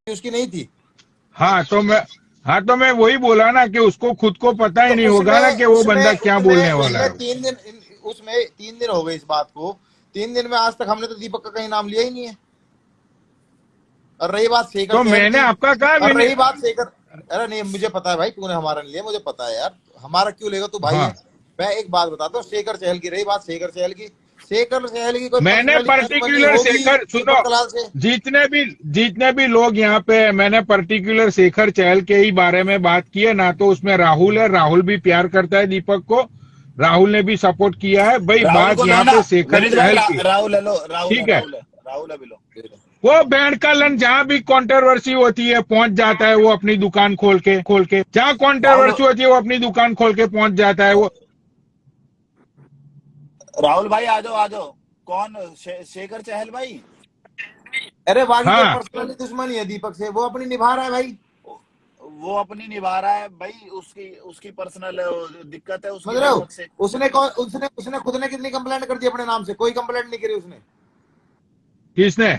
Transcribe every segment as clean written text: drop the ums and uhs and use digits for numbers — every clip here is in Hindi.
उसकी नहीं थी। हाँ तो मैं वही बोला ना कि उसको खुद को पता ही तो नहीं होगा ना उसमें कि वो बंदा उसमें क्या बोलने उसमें वाला उसमें है। 3 दिन, उसमें 3 दिन हो गए इस बात को। 3 दिन में आज तक हमने तो दीपक का कहीं नाम लिया ही नहीं है। और रही बात शेखर तो चहल मैंने की, आपका कहा और विनीत। रही बात शेखर, अरे नहीं मुझे पता है भाई, तूने हमारा नहीं लिया, मुझे पता है यार, हमारा क्यों लेगा, तू भाई है। हाँ, मैं एक बात बताता हूँ, शेखर चहल की रही बात, शेखर चहल की कोई मैंने पर्सनली दुश्मनी पर्टिकुलर होगी शेखर सुनो, दीपक कलाल से? जितने भी लोग यहाँ पे, मैंने पर्टिकुलर शेखर चहल के ही बारे में बात की है ना। तो उसमें राहुल है, राहुल भी प्यार करता है दीपक को, राहुल ने भी सपोर्ट किया है भाई। राहुल बात को लो यहाँ ना पे शेखर विनीत भाई। चहल की, राहुल है, लो राहुल है, ठीक है। राहुल है, राहुल है भी लो। वो बैंड का लन जहाँ भी कंट्रोवर्सी होती है पहुंच जाता है वो अपनी दुकान खोल के जहाँ राहुल, कंट्रोवर्सी होती है वो अपनी दुकान खोल के पहुंच जाता है वो। राहुल भाई आ जाओ, आ जाओ। कौन शेखर चहल भाई? अरे बाकी कोई हाँ पर्सनली दुश्मनी है दीपक से, वो अपनी निभा रहा है भाई। वो अपनी निभा रहा है भाई, उसकी उसकी पर्सनल दिक्कत है समझ उसकी रहे हो? दीपक से। उसने खुद ने कितनी कंप्लेंट कर दी अपने नाम से? कोई कंप्लेंट नहीं करी उसने। किसने?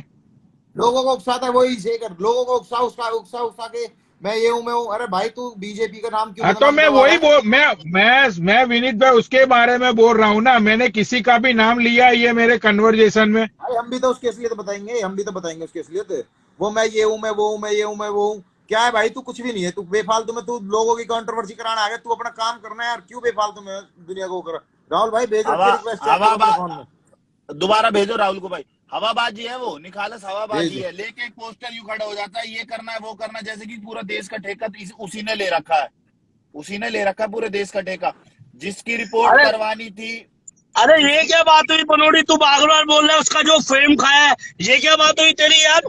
लोगों को उकसाता है वही शेखर, लोगों को उकसा के मैं ये हूं, मैं हूं। अरे भाई तू बीजेपी का नाम क्यों हाँ तो बदनाम मैं करवा रहा वही है? बोल मैं विनीत भाई उसके बारे में बोल रहा हूँ ना। मैंने किसी का भी नाम लिया ये मेरे कन्वर्जेशन में। भाई हम भी तो उसकी असलियत बताएंगे, हम भी तो बताएंगे उसकी असलियत। वो मैं ये हूं, मैं वो हूं, मैं ये हूं, मैं वो हूं। क्या है भाई, तू कुछ भी नहीं है, तू बेफालतू में, तू लोगों की कंट्रोवर्सी कराना आ गया। तू अपना काम करना है यार, क्यों बेफालतू में दुनिया को कर। राहुल भाई भेज हवा रखी रिक्वेस्ट, चेक हवा करो मेरे फोन में। दोबारा भेजो राहुल को भाई। हवाबाजी है वो, निखालस भेज हवाबाजी दो। है। लेके एक पोस्टर यूं खड़ा हो जाता है, ये करना है वो करना है, जैसे कि पूरा देश का ठेका उसी ने ले रखा है। उसी ने ले रखा है पूरे देश का ठेका। जिसकी रिपोर्ट अरे करवानी थी, अरे ये जिसकी क्या बात हुई बनोड़ी, तू बार बार बोल रहा है उसका जो फेम खाया है, ये क्या बात हुई तेरी यार?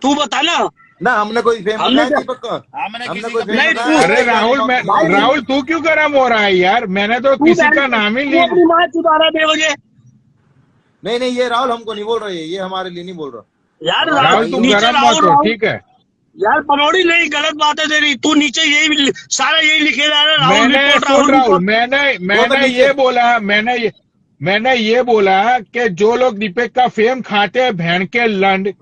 तू बता ना। ना हमने कोई फेम हमने रखा है क्या? दीपक का? हमने हमने किसी कोई का फेम नहीं फेम रखा नहीं तू, है? अरे हमने क्या राहुल, रिकॉर्ड किया भाई है? राहुल तू क्यों गर्म हो रहा है यार? मैंने तो तू किसी का नाम ही तू ली। अपनी माँ चुदा रहा है बेवजह। नहीं नहीं, ये राहुल हमको नहीं बोल रहा है, ये हमारे लिए नहीं बोल रहा। यार हमारे राहुल भाई तुम है वो। नीचे गर्म मत राहुल हो, राहुल। ठीक है। यार बनोड़ी नहीं, गलत बात है तेरी। तू नीचे यही सारा यही लिखे जा रहा है, राहुल मैंने रिपोर्ट, सुन राहुल राहुल, रिपोर्ट। मैंने वो तो मैंने नीचे। ये बोला, मैंने ये बोला कि जो लोग दीपक का फेम खाते हैं बहन के लंड,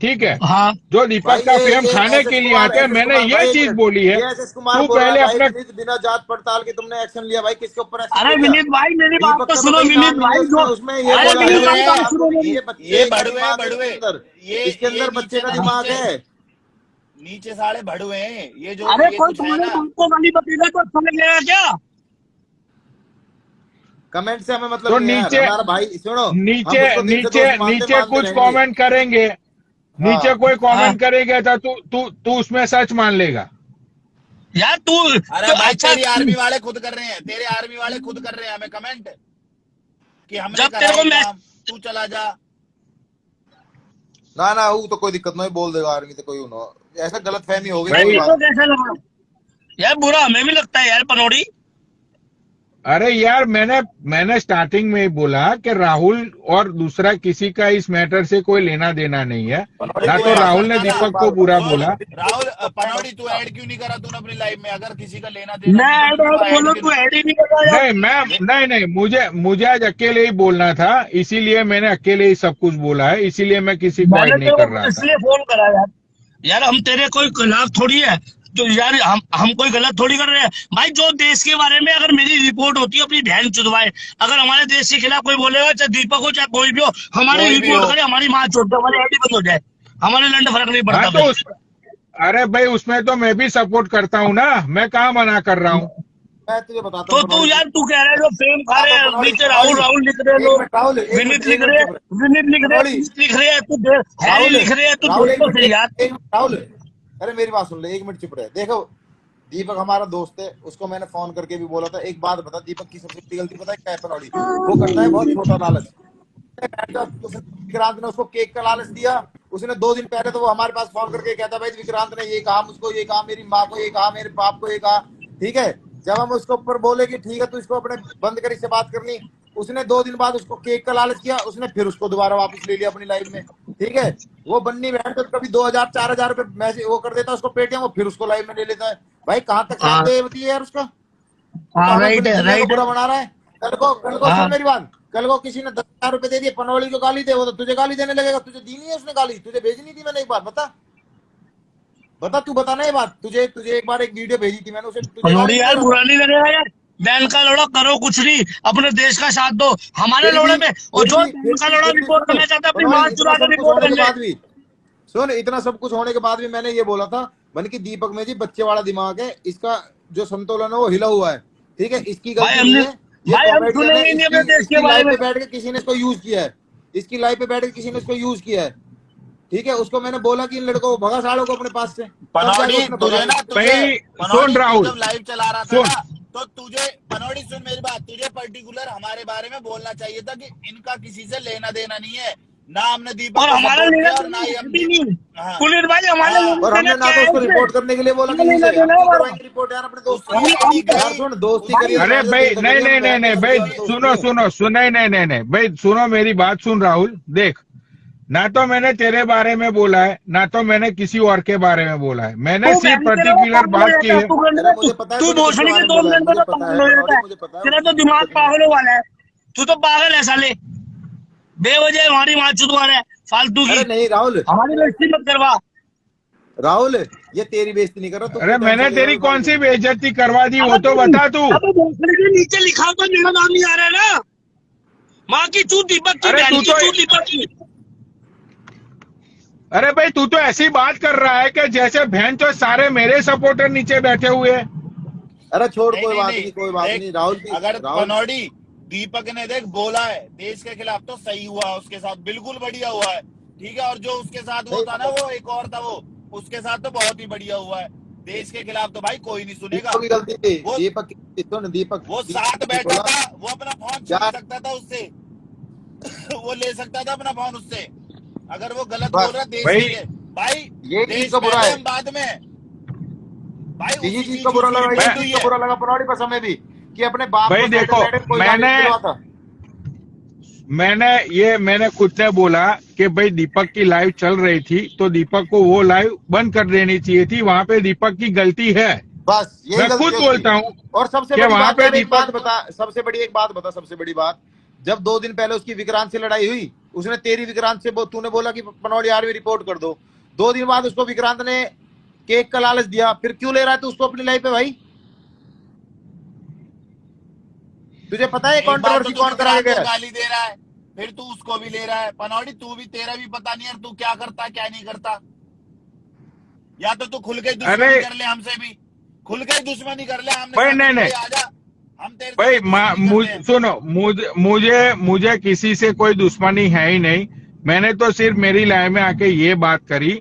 ठीक है, हाँ जो भाई दीपक का फेम ये खाने एस एस के लिए कुमार, आते हैं, मैंने ये भाई एक चीज मिनट, बोली है। ये एस एस कुमार तू बोल रहा है पहले भाई, अपना, विनीत बिना जांच पड़ताल के तुमने एक्शन लिया। भाई किसके ऊपर एक्शन अरे ले लिया? विनीत भाई मेरी बात दीपक तो का तो सुनो, कहीं विनीत नाम ही नहीं भाई है जो। उसमें। उसमें ये अरे अरे बोला है विनीत भड़वे भाई कि बात हैं, सुनो हम, मेरी। ये ये बच्चे का भड़वे हैं, दिमाग है इसके भड़वे। अंदर, इसके ये अंदर बच्चे नीचे का दिमाग नीचे है। नीचे साले भड़वे हैं, ये जो अरे ये कोई कुछ है तुम्हारे ना। बाप को गाली बकेगा तो अच्छा लगेगा क्या? कमेंट से हमें मतलब तो नहीं है यार, नीचे हमारा भाई सुनो। हम नीचे उसको दिल से नीचे दोस्त मानते नीचे मानते कुछ रहेंगे। कमेंट करेंगे, नीचे हाँ कोई हाँ। कमेंट करेगा तो तू उसमें सच मान लेगा। यार तू अरे तो भाई अच्छा तेरी आर्मी वाले खुद कर रहे हैं, तेरे आर्मी वाले खुद कर रहे हैं हमें कमेंट कि हमने जब करा तेरे है को मैं। काम, तू चला जा। ना ना, वो तो कोई दिक्कत नहीं, बोल देगा आर्मी तो कोई ना। ऐसा गलत फहमी हो गई, यार कोई भाई तेरे बात को नहीं। कैसा लगा? यार बुरा हमें भी लगता है यार पनौड़ी। अरे यार, मैंने स्टार्टिंग में ही बोला कि राहुल और दूसरा किसी का इस मैटर से कोई लेना देना नहीं है। पनौड़ी ना तू तो ऐड राहुल ने करता ना। दीपक को बुरा सुन बोला। राहुल, पनौड़ी तू ऐड क्यों नहीं करा तूने अपनी लाइफ में? अगर किसी का लेना देना मैं नहीं था तो ऐड तू ऐड ऐड बोलो, क्यों तू नहीं? ऐड ही नहीं कर रहा यार। नहीं, मुझे मुझे आज अकेले ही बोलना था, इसीलिए मैंने अकेले ही सब कुछ बोला है, इसीलिए मैं किसी को मैंने ऐड नहीं तेरे कर को रहा था। इसलिए फोन करा यार। यार हम तेरे कोई खिलाफ थोड़ी है। तो यार हम कोई गलत थोड़ी कर रहे हैं भाई। जो देश के बारे में अगर मेरी रिपोर्ट होती है अपनी बहन चुदवाए, अगर हमारे देश के खिलाफ कोई बोलेगा, चाहे दीपक हो चाहे कोई भी हो, हमारी कोई भी हो। रिपोर्ट करे, हमारी माँ चोट दे, हमारी आईडी बंद हो जाए, हमारे लंड फर्क नहीं हाँ पड़ता तो फिर। अरे भाई उसमें तो मैं भी सपोर्ट करता हूँ ना, मैं कहाँ मना कर रहा हूँ। मैं तुझे बताता तो हूँ तू पनौड़ी, यार तू कह रहा है जो फेम खा रहे हैं, पनौड़ी नीचे राहुल पनौड़ी, राहुल लिख रहे हैं एक लोग, मिनट राहुल, एक मिनट विनीत लिख एक मिनट रहे हैं, चुप रहे। विनीत लिख रहे हैं, पनौड़ी, विनीत लिख रहे हैं, तू हैरी राहुल, लिख रहे हैं, तू राहुल देख एक तो मिनट, सही यार। एक मिनट राहुल, अरे मेरी बात सुन ले, एक मिनट चुप रहे। देखो दीपक हमारा दोस्त है, उसको मैंने फोन करके भी बोला था। एक बात बता, दीपक की सबसे बड़ी गलती पता है क्या है पनौड़ी? वो करता है बहुत छोटा लालच। विक्रांत ने उसको केक का लालच दिया। उसने 2 दिन पहले तो वो हमारे पास फोन करके कहता भाई विक्रांत ने ये कहा मुझको, ये कहा मेरी माँ को, ये कहा मेरे बाप को, ये कहा। ठीक है, जब हम उसके ऊपर बोले कि ठीक है तू इसको अपने बंद कर, इससे बात करनी, उसने 2 दिन बाद उसको केक का लालच किया। उसने फिर उसको दोबारा वापस ले लिया अपनी लाइफ में। ठीक है, वो बन्नी बहन तो कभी 2,000 4,000 रुपए मैसेज वो कर देता है उसको पेटीएम, वो फिर उसको लाइफ में ले लेता है। भाई कहाँ तक साथ हाँ दे होती है यार उसका? वो तो हाँ, हमें राइट है, दुनिया को राइट है। बुरा बना रहा है। कल को सुन हाँ मेरी बात, कल को किसी ने 10,000 रुपए दे दिए, पनौली को गाली दे, वो तो तुझे गाली देने लगेगा। तुझे दी नहीं है उसने गाली, तुझे भेजनी थी मैंने, एक बार बता। बता, तू बताना ये बात। तुझे तुझे एक बार एक वीडियो भेजी थी मैंने, उसे तुझे पनौड़ी गाली यार, क्यों बुरा रहा नहीं लगेगा यार? बहन का लौड़ा करो कुछ नहीं, अपने देश का साथ दो, हमारे फिर लौड़े भी पे। और जो बहन का लौड़ा फिर भी रिपोर्ट सुन करना चाहता है, अपनी मनोड़ी, मां इतना चुरा कर सब कुछ रिपोर्ट होने कर के ले। बाद भी सुन, इतना सब कुछ होने के बाद भी मैंने ये बोला था मन की दीपक में जी बच्चे वाला दिमाग है, इसका जो संतुलन है वो हिला हुआ है, ठीक है, इसकी भाई गलती नहीं हमने, है, ये भाई हम कॉमेडियन है, सुनेंगे ही नहीं इसकी अपने देश के इसकी बारे लाइफ में। पे बैठ के किसी ने इसको यूज किया है, इसकी लाइफ पे बैठ के किसी ने इसको यूज किया है, ठीक है। उसको मैंने बोला कि इन लड़कों को भगा सालों को अपने पास से, तब जाके पनौड़ी उसने तुझे भगाया। ना, तुझे भाई पनौड़ी सुन तू राहुल, जब लाइव चला रहा था सुन, ना, तो तुझे पनौड़ी सुन मेरी बात, तुझे पर्टिकुलर हमारे बारे में बोलना चाहिए था कि इनका किसी से लेना देना नहीं है, ना हमने दीपक और को हमारा सपोर्ट लेना किया और देना ना ही हम भी नहीं, हाँ पुलिस भाई हमारा हाँ लेना और देना हमने ना क्या तो है उसको इसमें? रिपोर्ट करने के लिए बोला क्या किसी लेना से, हम देना है क्यों हमारा? करवाएंगे रिपोर्ट यार अपने दोस्त उसकी की। आईडी यार गई, सुन, दोस्ती उसकी करिए, अरे बैठ के भाई देर नहीं करिए, नहीं हम नहीं बैठ के नहीं समझे भाई, वाली दोस्ती सुनो है। सुनो सुनो, नहीं नहीं नहीं नहीं भाई, सुनो मेरी बात, सुन राहुल, देख, ना तो मैंने तेरे बारे में बोला है, ना तो मैंने किसी और के बारे में बोला है, मैंने तू सिर्फ बहन के लोगों पर्टिकुलर पागल हो बात की जाता है, है। तू अरे मुझे पता है तू तूने किसके भोसड़ी के बारे में 2 बोला है, मिनट में मुझे तो पता है पागल हो जाता पनौड़ी, है। मुझे पता है, तेरा उसकी तो कोई दिमाग दिक्कत नहीं है। पागलों वाला है, तू तो पागल है साले, बेवजह हमारी माचुद मार है फालतू की। अरे नहीं राहुल, हमारी बेइज्जती मत करवा। राहुल ये तेरी बेइज्जती नहीं कर रहा, तू अरे क्यों मैंने टेंशन ले रहा तेरी है इस कौन बात सी की? बेइज्जती करवा दी, वो अब तो बता तू। अब भोसड़ी के नीचे लिखा हुआ मेरा नाम नहीं आ रहा है ना, माँ की चूत दीपक की, अरे बहन तू की तो, चूत दीपक की। अरे भाई तू तो ऐसी बात कर रहा है कि जैसे बहन तो सारे मेरे सपोर्टर नीचे बैठे हुए हैं। अरे छोड़, नहीं कोई नहीं बात नहीं नहीं, कोई बात देख, नहीं राहुल जी, अगर राहुल पनौड़ी दीपक ने देख बोला है देश के खिलाफ तो सही हुआ, उसके साथ बिल्कुल बढ़िया हुआ है, ठीक है, और जो उसके साथ वो नहीं, था ना, वो एक और था, वो उसके साथ तो बहुत ही बढ़िया हुआ है। देश के खिलाफ तो भाई कोई नहीं सुनेगा। दीपक की गलती थी, वो दीपक की, सुन दीपक, वो दीपक साथ ने बैठा बोला था, वो अपना फोन छीन यार, सकता था उससे वो ले सकता था अपना फोन उससे, अगर वो गलत बोल बस रहा देश भाई के लिए। भाई ये चीज देश का बुरा पहले है, हम बाद में, भाई यही उसी चीज चीज का की बुरा उसमें लगा, यही रिपोर्ट मैं, हुई चीज का है। बुरा लगा पनौड़ी पर समय भी, कि अपने बाप भाई को साइड देखो, में बैठे कोई गाली मैंने दिलवाता। मैंने खुद ने बोला कि भाई दीपक की लाइव चल रही थी तो दीपक को वो लाइव बंद कर देनी चाहिए थी, वहां पे दीपक की गलती है। बस यही मैं गलती खुद है बोलता उसकी। हूँ और सबसे कि बड़ी वहां बात पे यार, एक बात दीपक, बता, सबसे बड़ी एक बात बता, सबसे बड़ी बात, जब 2 दिन पहले उसकी विक्रांत से लड़ाई हुई, उसने तेरी विक्रांत से तूने बोला कि पनौड़ी आर्मी रिपोर्ट कर दो, 2 दिन बाद उसको विक्रांत ने केक का लालच दिया, फिर क्यों ले रहा है तू उसको अपनी लाइफ पे भाई? तुझे पता है एक बार तो कंट्रोवर्सी तू कौन करा के विक्रांत को गया? गाली दे रहा है, फिर तू उसको भी ले रहा है। पनौड़ी तू भी, तेरा भी पता नहीं यार तू क्या करता क्या नहीं करता, या तो तू खुल के अरे दुश्मनी कर ले हमसे भी, खुल के दुश्मनी कर ले, हमने भाई कहा नहीं कि नहीं भाई आजा हम तेरे से भाई, भी दुश्मनी करते हैं। सुनो, मुझे मुझे किसी से कोई दुश्मनी है ही नहीं। मैंने तो सिर्फ मेरी लाइफ में आके ये बात करी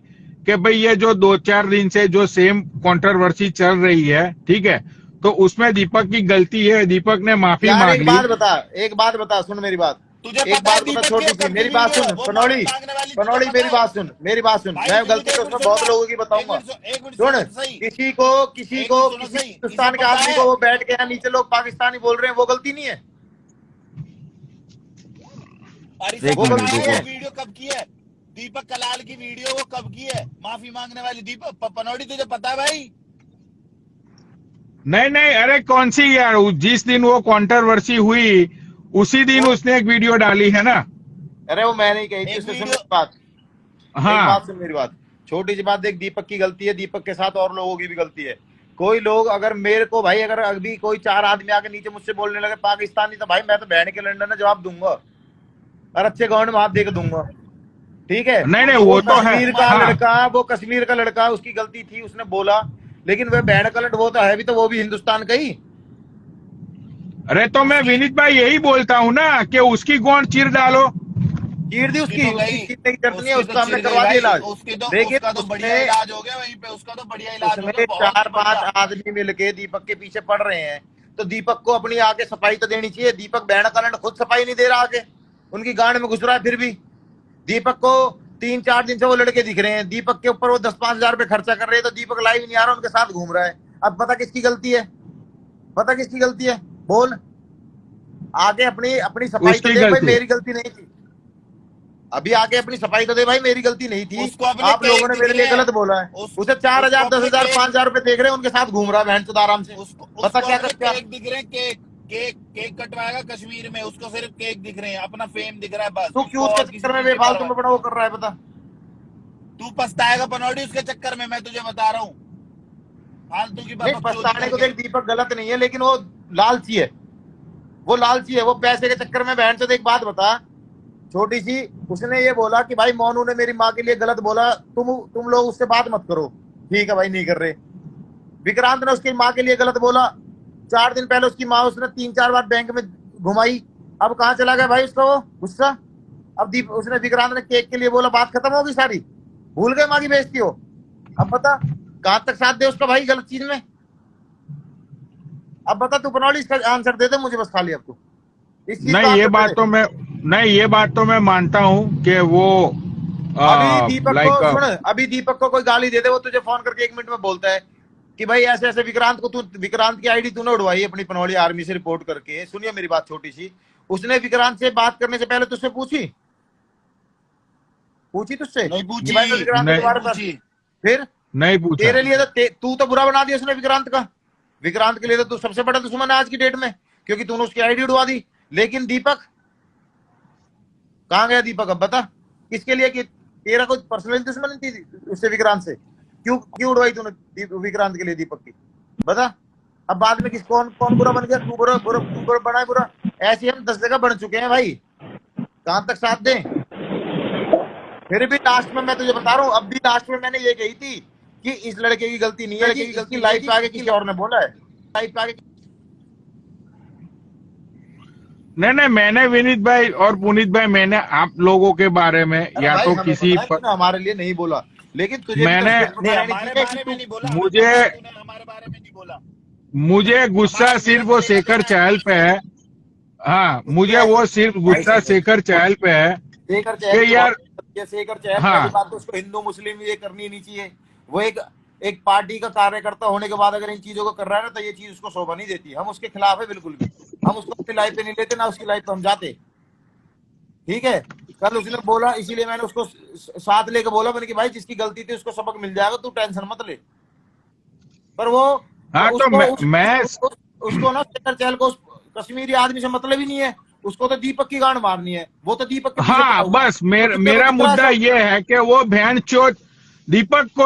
कि भाई ये जो 2-4 दिन से जो सेम कंट्रोवर्सी चल रही है, ठीक है, तो उसमें दीपक की गलती है, दीपक ने माफी यार मांग एक ली। बात बता, एक बात बता, सुन मेरी बात, तुझे एक पता है बात बता दीपक छोटी की सी, कब की मेरी बात वीडियो है, सुन वो माफी पनौड़ी, मांगने वाली, तुझे पनौड़ी पता मेरी है? बात सुन, मेरी बात सुन, भाई मैं सुनो, गलती एक तो मिनट उसमें सुन बहुत ना, लोगों की एक बताऊंगा। मिनट एक मिनट सुन, सुनो तो सही, किसी को एक मिनट सुनो किसी सही, इसे हिंदुस्तान के पता आदमी है। को वो बैठ के यहाँ नीचे लोग पाकिस्तानी बोल रहे हैं, वो गलती नहीं है, और इसे एक वो पता मिनट गलती है नहीं वो है। वीडियो कब की है, दीपक कलाल की वीडियो वो कब की है माफी मांगने वाली, दीपक पनौड़ी तुझे पता है भाई? नहीं नहीं, अरे कौन सी यार, जिस दिन वो कंट्रोवर्सी हुई उसी दिन वो उसने एक वीडियो डाली है ना। अरे वो मैं नहीं कही थी एक उससे, सुन वीडियो, मेरी बात, एक हाँ बात सुन मेरी बात, छोटी सी बात देख, दीपक की गलती है, दीपक के साथ और लोगों की भी गलती है। कोई लोग अगर मेरे को भाई, अगर अभी कोई 4 आदमी आके नीचे मुझसे बोलने लगे पाकिस्तानी, तो भाई मैं तो बहन के लड़ने में जवाब दूंगा और अच्छे गाँव में हाथ दे के दूंगा, ठीक है। नहीं नहीं, वो वो तो है, कश्मीर का हाँ। लड़का, वो कश्मीर का लड़का, उसकी गलती थी, उसने बोला, लेकिन वह बहन का लड़, वो तो है भी, तो वो भी हिंदुस्तान का ही। अरे तो मैं विनीत भाई यही बोलता हूँ ना कि उसकी गोंद चीर डालो। चीर दी उसकी उसकी, तो उसकी गई, चीरने की जरूरत नहीं है, उसकी तो उसका हमने चिर गई करवा दिया भाई, इलाज, उसकी तो, लेकिन उसका तो बढ़िया उसमें इलाज हो गया वहीं पे, उसका तो बढ़िया इलाज हो गया, उसमें बहुत 4-5 बढ़िया। आदमी मिलके दीपक के पीछे पड़ रहे हैं, तो दीपक को अपनी आगे सफाई तो देनी चाहिए। दीपक बहन का लड़ खुद सफाई नहीं दे रहा, आगे उनकी गांड में घुस रहा है, फिर भी दीपक को 3-4 दिन से वो लड़के दिख रहे हैं, दीपक के ऊपर वो 10-5 हजार रुपए खर्चा कर रहे हैं, तो दीपक लाइव नहीं आ रहा, उनके साथ घूम रहा है। अब पता किसकी गलती है, पता किसकी गलती है, बोल, आगे अपनी अपनी सफाई तो उसकी दे भाई, गलती। मेरी गलती नहीं थी, अभी आगे अपनी सफाई तो दे भाई, मेरी गलती नहीं थी, उसको अपने आप लोगों ने केक मेरे दिख लिए रहे गलत हैं, बोला है। उस, उसे 4,000, उसको अपने 10,000, केक, 5,000 रुपए देख रहे हैं, उनके साथ घूम रहा है बहन चोद आराम से। उसको बता क्या अपने कर, केक दिख रहे हैं, केक केक केक कटवाएगा कश्मीर में, उसको सिर्फ केक दिख रहे हैं, अपना फेम दिख रहा है बस, तू क्यों उसको उसके और किसी चक्कर में चीज की बेफालतू परवाह। में बड़ा वो कर रहा है, बता तू पछताएगा पनौड़ी उसके चक्कर में, मैं तुझे बता रहा हूँ। फालतू की नहीं, बकचोदी पछताने को करके। देख दीपक गलत नहीं है, लेकिन वो लालची है, वो लालची है, वो पैसे के चक्कर में। बहन चोद एक बात बता, छोटी सी, उसने ये बोला कि भाई मोनू ने मेरी माँ के लिए गलत बोला, तुम लोग उससे बात मत करो। ठीक है भाई, नहीं कर रहे। विक्रांत ने उसकी माँ के लिए गलत बोला, 4 दिन पहले उसकी माँ उसने 3-4 बार बैंक में घुमाई। अब कहाँ चला गया भाई उसका वो गुस्सा? अब उसने विक्रांत ने केक के लिए बोला, बात खत्म होगी सारी, भूल गए माँ की बेइज्जती हो। अब बता कहां तक साथ दे उसका भाई गलत चीज में? अब बता तू बनौली, इसका आंसर दे दे मुझे बस खाली। अब तू इस चीज का नहीं, ये आंसर बात दे तो दे। मैं नहीं, ये बात तो मैं मानता हूँ कि वो अभी दीपक को लाइक सुन, अभी दीपक को कोई गाली दे दे, वो तुझे फोन करके 1 मिनट में बोलता है कि भाई ऐसे ऐसे विक्रांत को, तू विक्रांत की आईडी तूने उड़वाई अपनी पनौली आर्मी से रिपोर्ट करके। सुनिए मेरी बात छोटी सी, उसने विक्रांत से बात करने से पहले तुझसे पूछी तुझसे नहीं कि पूछी, भाई मैं विक्रांत के नहीं बारे में? पूछी। फिर नहीं पूछा। तेरे लिए तो तू तो बुरा बना दिया उसने विक्रांत का। विक्रांत के लिए तो तू सबसे बड़ा दुश्मन है आज की डेट में, क्योंकि तूने उसकी आईडी उड़वा दी। लेकिन दीपक कहाँ गया? दीपक अब बता, किसके लिए? कि तेरा कोई पर्सनल दुश्मनी थी उससे, विक्रांत से? क्यों उड़वाई तूने विक्रांत के लिए दीपक की? बता। अब बाद में कौन कौन बुरा बन गया? तू बुरा बना है बुरा? ऐसे हम 10 जगह बन चुके हैं भाई, कहां तक साथ दें? फिर भी लास्ट में मैं तुझे बता रहा हूँ, अब भी लास्ट में मैंने ये कही थी कि इस लड़के की गलती नहीं है, कि इसकी लाइफ पे आगे किसी और ने बोला है, लाइफ पे आगे। नहीं, मैंने विनीत भाई और पुनीत भाई, मैंने आप लोगों के बारे में अरे या भाई तो हमें किसी पता है तूने हमारे लिए नहीं बोला, लेकिन तुझे भी तो मैंने स्टेटमेंट नहीं, देनी हमारे चाहिए बारे कि में नहीं बोला, मुझे हमें पता है तूने हमारे बारे में नहीं बोला। मुझे गुस्सा हमारे सिर्फ बिना वो बोलेगा शेखर तो चहल पे है। हाँ, मुझे वो सिर्फ गुस्सा शेखर चहल पे है शेखर चहल कि की यार, बहुत, शेखर चहल पहली हाँ बात तो उसको हिंदू मुस्लिम ये करनी नहीं चाहिए। वो एक पार्टी का कार्यकर्ता होने के बाद अगर इन चीजों को कर रहा है ना, तो ये चीज उसको शोभा नहीं देती। हम उसके खिलाफ है बिल्कुल भी, हम उसको अपनी लाइफ पे नहीं लेते, ना उसकी लाइफ पे हम जाते। ठीक है, कल उसने बोला, इसीलिए मैंने उसको साथ लेके बोला, मैंने कि भाई जिसकी गलती थी उसको सबक मिल जाएगा, तू टेंशन मत ले। पर वो हाँ, तो उसको मैं उसको ना शेखर चहल को कश्मीरी आदमी से मतलब ही नहीं है, उसको तो दीपक की गांड मारनी है, वो तो दीपक के पीछे पड़ा हाँ, हुआ है। बस वो तुझे को मेरा दिख रहा है मुद्दा सब? ये है कि वो बहन चोद दीपक को,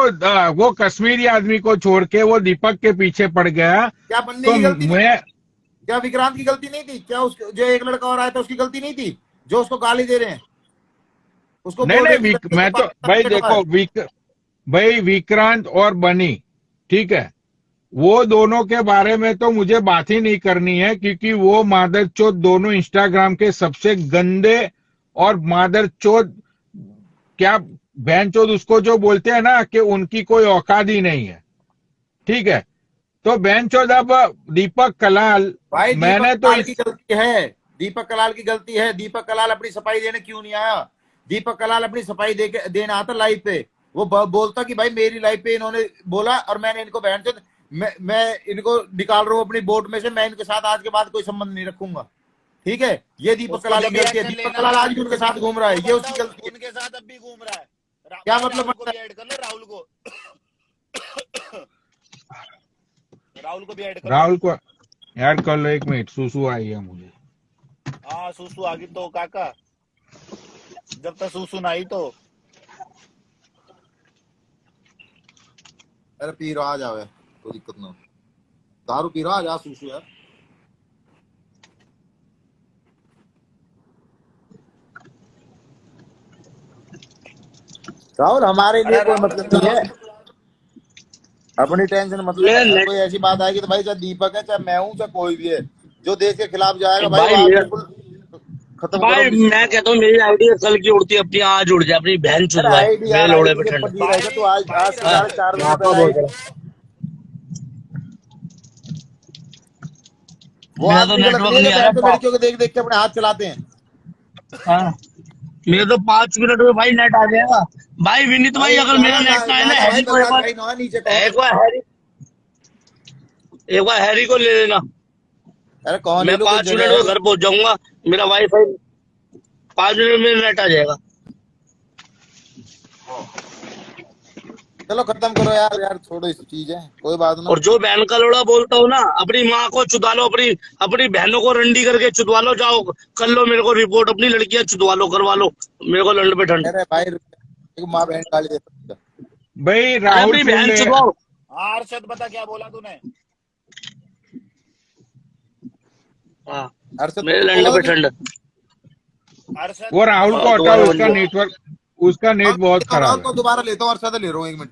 वो कश्मीरी आदमी को छोड़ के वो दीपक के पीछे पड़ गया। क्या बनने तो की गलती थी? मैं क्या विक्रांत की गलती नहीं थी? क्या उसको जो एक लड़का और आया था उसकी गलती नहीं थी, जो उसको गाली दे रहे हैं? उसको नहीं बोल रहे नहीं, हैं कि मैं तो भाई देखो, भाई विक्रांत और बनी, ठीक है, वो दोनों के बारे में तो मुझे बात ही नहीं करनी है, क्योंकि वो मादरचोद दोनों इंस्टाग्राम के सबसे गंदे और मादरचोद, क्या बहनचोद उसको जो बोलते हैं ना कि उनकी कोई औकात ही नहीं है। ठीक है, तो बहनचोद अब दीपक कलाल, भाई दीपक मैंने तो कलाल की गलती है, दीपक कलाल की गलती है। दीपक कलाल अपनी सफाई देने क्यों नहीं आया? दीपक कलाल अपनी सफाई देने आता लाइव पे। वो बोलता कि भाई मेरी लाइफ पे इन्होंने बोला और मैंने इनको बहनचोद, मैं इनको निकाल रहा हूँ अपनी बोट में से, मैं इनके साथ आज के बाद कोई संबंध नहीं रखूंगा। ठीक है, ये दीपक कलाल की गलती है। दीपक कलाल आज भी उनके साथ घूम रहा है, ये उसकी गलती है। उनके साथ अब भी घूम रहा है। क्या भाई मतलब राहुल को बनता भी ऐड कर ले, राहुल को राहुल को भी ऐड कर ले। राहुल को ऐड कर लो। 1 मिनट, सुसु आई है मुझे। हाँ सुसु आ गई तो काका, जब तक सुसु ना आई तो। अरे पी रहा, आ जाओ, कोई दिक्कत ना हो। दारू पी रहा, आ जा सुसु यार। राहुल हमारे लिए कोई मतलब नहीं है, अपनी टेंशन मतलब है। कोई ऐसी बात आएगी तो भाई चाहे दीपक है, चाहे मैं हूँ, चाहे कोई भी है, जो देश के खिलाफ जाएगा भाई भाई वो आप मेरा, बिल्कुल खत्म भाई करो। मैं कहता हूँ मेरी आईडी कल की उड़ती है, अपनी आज उड़ जाए, अपनी बहन अरे चुदवाए आईडी मेरे यार, लोड़े आईडी पे के ठंड। ऊपर नहीं रहेगा तो आज भाई से राहुल, 4.5 यहाँ महीने पर पहले बोल आईडी, रहा वो मेरा तो आदमी गलत नेटवर्क नहीं नहीं है आ जो रहा। लड़कियों को देख देख के अपने हाथ चलाते हैं। हाँ, मेरे तो 5 मिनट में भाई नेट आ जाएगा। भाई विनीत भाई, अगर मेरा नेट ना आए ना, हैरी को एक बार, भाई ना नीचे एक बार हैरी को ले लेना। अरे कौन ले मैं लो, कोई 5 मिनट जगह में है? घर पहुंच जाऊंगा, मेरा वाईफाई 5 मिनट में मेरा नेट आ जाएगा। चलो खत्म करो यार, यार छोड़ो इस चीज है, कोई बात ना। और जो बहन का लोड़ा बोलता हूँ ना, अपनी माँ को चुदवा लो, अपनी बहनों को रंडी करके चुदवा लो, जाओ कर लो मेरे को रिपोर्ट, अपनी लड़कियां चुदवा लो, करवा लो, मेरे को लंड पे ठंड। अरे भाई माँ बहन गाली देता। भाई अरे राहुल अपनी सुन बहन ले, चुदवाओ। हाँ अरशद बता क्या बोला तूने? हाँ, अरशद मेरे को लंडे बोला पे था ठंड। अरशद वो राहुल को हटाओ, दोबारा उसका बोलिए। नेटवर्क, उसका नेट बहुत राहुल खराब को है। दोबारा लेता हूँ, अरशद ले रहा हूँ 1 मिनट।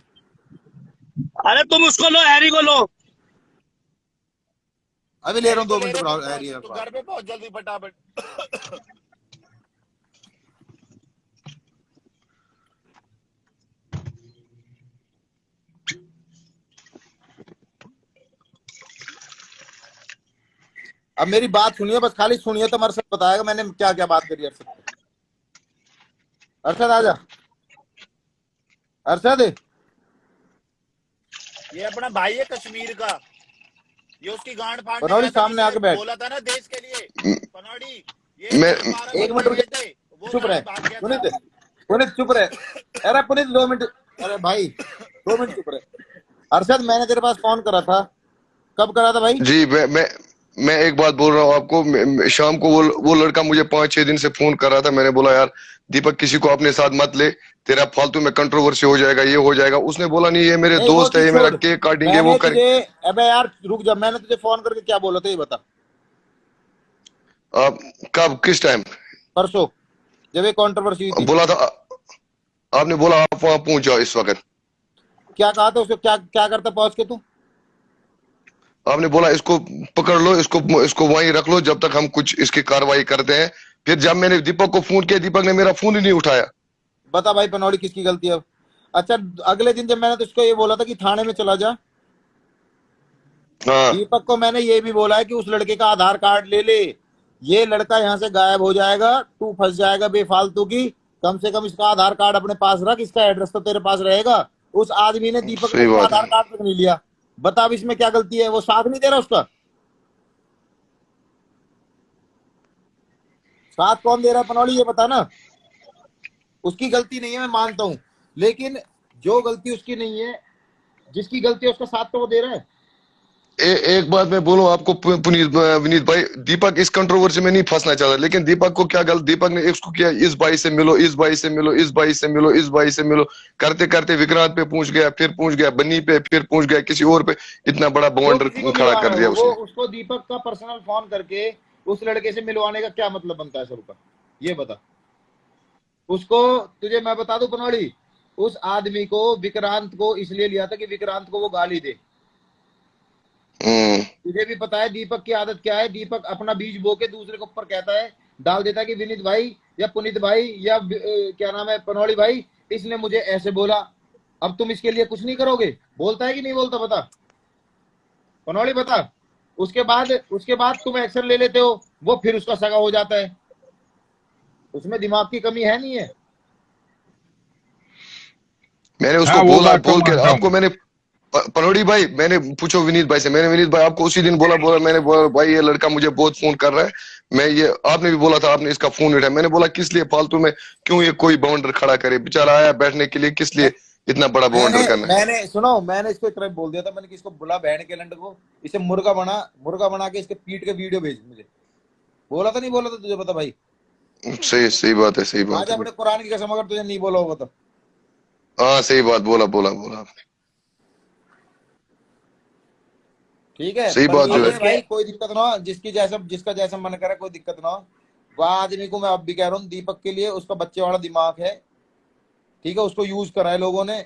अरे तुम उसको लो, हैरी को लो। अभी ले रहा हैरी हूँ को 2 ले मिनट रहे राहुल तू, हैरी है तू पास। घर पे पहुंच जल्दी फटाफट। अब मेरी बात सुनिए, बस खाली सुनिए तो अरशद बताएगा मैंने क्या क्या बात करी अरशद से। अरशद आजा, अरशद ये अपना भाई है कश्मीर का, ये उसकी गांड फाड़ने बनौली आया था, सामने किसी आके ने बैठ। बोला था ना देश के लिए पनौड़ी, ये मैं 10-12 एक मिनट बंदे रुक गए जा, थे, वो चुप साले रहे भाग गया था। पुनीत, पुनीत चुप रहे। अरे पुनीत 2 मिनट, अरे भाई 2 मिनट चुप रहे। अरशद मैंने तेरे पास फोन करा था, कब करा था भाई? जी मैं एक बात बोल रहा हूँ आपको। शाम को वो लड़का मुझे 5-6 दिन से फोन कर रहा था। मैंने बोला यार दीपक किसी को अपने साथ मत ले, तेरा फालतू में कंट्रोवर्सी हो जाएगा, ये हो जाएगा। उसने बोला नहीं ये मेरे नहीं वो दोस्त है, चीज ये मेरा छोड़, केक काटेंगे वो मैंने कर। तुझे, अबे यार रुक जा, मैंने तुझे फोन करके क्या बोला था ये बता। आप कब, किस टाइम परसों जब ये कंट्रोवर्सी हुई थी, बोला था? आपने बोला आप वहां पहुंच जाओ इस वक्त। क्या कहा था उसको, क्या क्या करता पहुंच के तू? आपने बोला इसको पकड़ लो, इसको वहीं रख लो जब तक हम कुछ इसकी कार्रवाई करते हैं। फिर जब मैंने दीपक को फोन किया, दीपक ने मेरा फोन ही नहीं उठाया। बता भाई पनौड़ी किसकी गलती है अब? अच्छा अगले दिन जब मैंने तुझको ये बोला था कि थाने में चला जा, हाँ दीपक को मैंने ये भी बोला है कि उस लड़के का आधार कार्ड ले ले, ये लड़का यहाँ से गायब हो जाएगा, तू फंस जाएगा बेफालतू की। कम से कम इसका आधार कार्ड अपने पास रख, इसका एड्रेस तो तेरे पास रहेगा। उस आदमी ने, दीपक ने सही उसका बात है। आधार कार्ड तक नहीं लिया। बता अब इसमें क्या गलती है? वो साथ नहीं दे रहा उसका, साथ कौन दे रहा है पनौड़ी ये बता ना। उसकी गलती नहीं है, मैं मानता हूं, लेकिन जो गलती उसकी नहीं है, जिसकी गलती है उसका साथ तो वो दे रहा है। एक बात मैं बोलूं आपको पुनीत विनीत भाई, दीपक इस कंट्रोवर्सी में नहीं फंसना चाहता, लेकिन दीपक को क्या गलत, दीपक ने इसको किया इस भाई से मिलो, इस भाई से मिलो, इस भाई से मिलो, इस भाई से मिलो, करते करते विक्रांत पे पहुंच गया, फिर पहुंच गया बन्नी पे, फिर पहुंच गया किसी और पे। इतना बड़ा वो बवंडर किसी को खड़ा मिलवा कर रहा दिया हो, वो उसने। उसको दीपक का पर्सनल फोन करके उस लड़के से मिलवाने का क्या मतलब बनता है सबका, ये बता उसको। तुझे मैं बता दूं पनौड़ी, उस आदमी को, विक्रांत को इसलिए लिया था कि विक्रांत को वो गाली दे। तुझे भी पता है दीपक की आदत क्या है, दीपक अपना बीज बो के दूसरे के ऊपर कहता है, डाल देता है कि विनीत भाई या पुनीत भाई या क्या नाम है पनौड़ी भाई, इसने मुझे ऐसे बोला। अब तुम इसके लिए कुछ नहीं करोगे? बोलता है कि नहीं बोलता बता पनौड़ी बता। उसके बाद तुम एक्शन ले लेते हो, वो फिर उसका सगा हो जाता है। उसमें दिमाग की कमी है नहीं है? मैंने उसको हाँ वो बोला बात तो बोल के मानता आपको, हूँ। मैंने पनौड़ी भाई, मैंने पूछो विनीत भाई से, मैंने विनीत भाई आपको उसी दिन बोला मैंने बोला भाई ये लड़का मुझे बहुत फोन कर रहा है, मैं ये, आपने भी बोला था आपने इसका फोन उठाया। मैंने बोला किस लिए फालतू में, क्यों ये कोई बाउंडर खड़ा करे, बेचारा आया बैठने के लिए, किस लिए इतना बड़ा बाउंडर करना है? मैंने सुनो, मैंने इसको एक तरह बोल दिया था, मैंने कि इसको बुला बहन के लंड को, इसे मुर्गा बना के इसके पीठ के वीडियो भेज मुझे। बोला था नहीं बोला था तुझे पता भाई? सही बात है, सही बात आज है। अपने कुरान की कसम, अगर तुझे नहीं बोला होगा तो। हाँ सही बात, बोला आपने, ठीक है, सही पर बात ये जो है है। भाई, कोई दिक्कत ना हो, जिसका जैसा मन करे, कोई दिक्कत ना हो। वह आदमी को मैं अब भी कह रहा हूँ, दीपक के लिए उसका बच्चे वाला दिमाग है, ठीक है, उसको यूज करा है लोगों ने,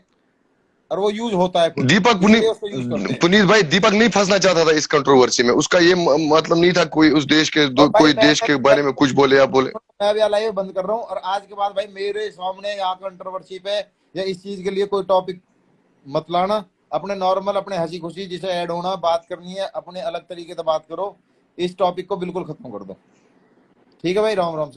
और वो यूज होता है खुद, दीपक इसलिए उसको यूज करते हैं। पुनीत भाई, दीपक नहीं फंसना चाहता था इस कंट्रोवर्सी में। उसका ये मतलब नहीं था कोई उस देश के और भाई कोई देश के बारे में कुछ बोले या बोले। मैं भी लाइव बंद कर रहा हूँ, और आज के बाद भाई मेरे सामने यहाँ कंट्रोवर्सी पे या इस चीज के लिए कोई टॉपिक मत लाना। अपने नॉर्मल, अपने हंसी खुशी जिसे ऐड होना, बात करनी है, अपने अलग तरीके से बात करो। इस टॉपिक को बिल्कुल खत्म कर दो, ठीक है भाई? राम राम।